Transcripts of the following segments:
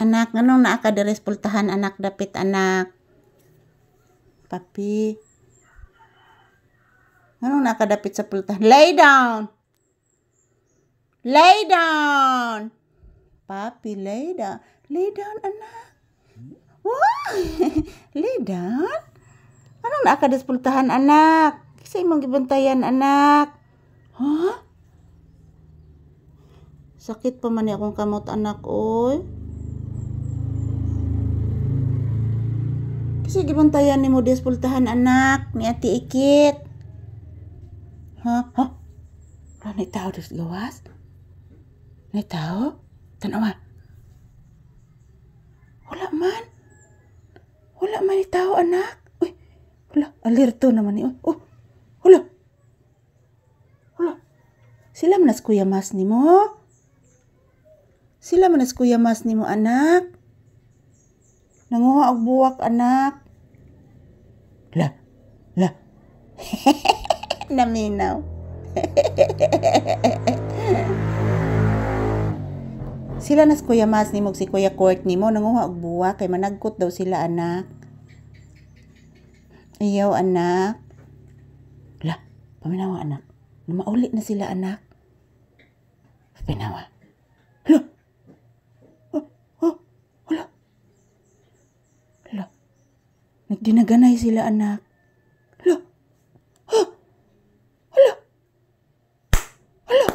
Anak, nganong naa ka diri sa pultahan anak dapit anak? Papi. Nganong naa ka dapit sa pultahan? Lay down. Lay down. Papi, lay down. Lay down anak. Wow. Lay down. Anong naa ka diri sa pultahan anak? Kisa imong gibantayan anak. Huh? Sakit pa man akong kamot anak oy. Kasi gibantayan ni mo pultahan anak ni Ate Ikit. Ha? Ha? Wala na tao des gawas? Na tao? Tanawa. Wala man. Wala man ni tao anak. Uy. Wala, alerto naman ni. Oh. Wala. Wala. Sila manas Kuya Mas ni mo. Sila manas Kuya Mas ni mo anak. Nanguha og buwak anak. La. Naminaw. Sila nas Kuya Mas ni mo si Kuya Court ni mo nanguha og buwak kay managkot daw sila anak. Ayaw anak. La, paminawa anak. Mauli na sila anak. Paminawa. La. Nagdinaganay sila anak. Hala. Hala. Hala.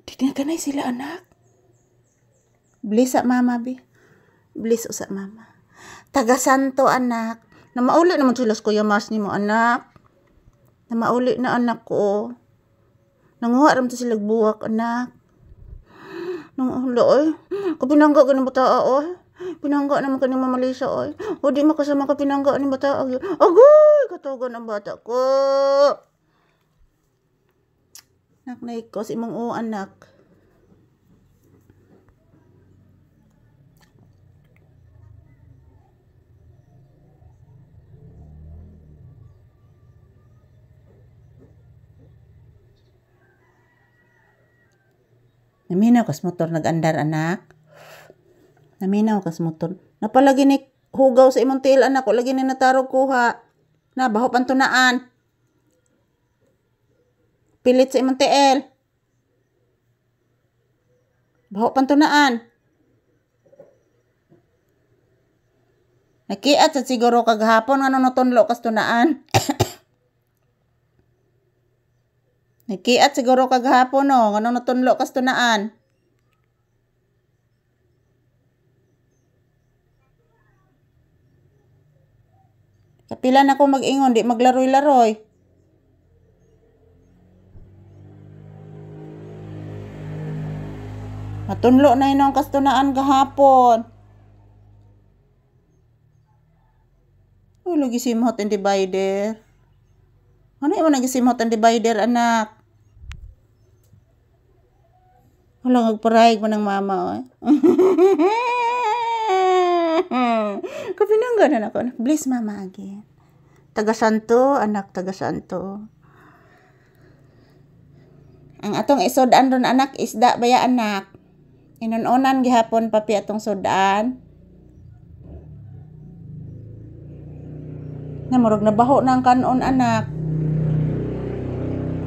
Nagdinaganay sila anak. Bless sa mama bi. Bless sa mama. Taga Santo anak. Na mauli naman sila sa Kuya Mas ni mo anak. Na mauli na anak ko. Nanguha ram to sila buwak anak. Nang ulo oy. Kapinangga ganun bata oy. Pinangga naman ka ni Mama Lisa oy. O di makasama ka pinangga ni bata. Agoy! Katugan ang bata ko. Nak na ikos imong o anak. Naminaw kas motor nag-andar anak. Naminaw kas motor. Napalagi ni hugaw sa imong tiil anak. O lagi ni natarog kuha. Na, baho pantunaan. Pilit sa imong tiil. Baho pantunaan. Nakiat sa siguro kaghapon nga natunlo kas tunaan. Nakiat siguro kaghapon no. Nga natunlo kas tunaan. Kapila na ko mag-ingon, di maglaroy-laroy. Matunlo na yun ang kastunaan kahapon. Uy, lagi simhot ang divider. Ano yung nagisimhot ang divider, anak? Wala magparahig mo ng mama, oh. Kapinangga na ako. Bless mama again. Taga Santo, anak, taga Santo. Ang atong isodan ron anak, isda baya anak. Inunonan gihapon papi atong sodan. Namurog na baho na ang kanon anak.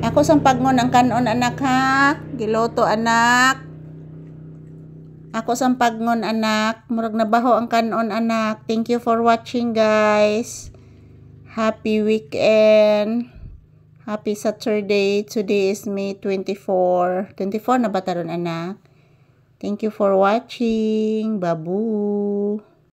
Ako sang pagngon ang kanon anak ha. Giloto anak. Ako sang pagngon anak. Murag na baho ang kanon anak. Thank you for watching guys. Happy weekend. Happy Saturday. Today is May 24. 24 na ba taron anak? Thank you for watching. Babu.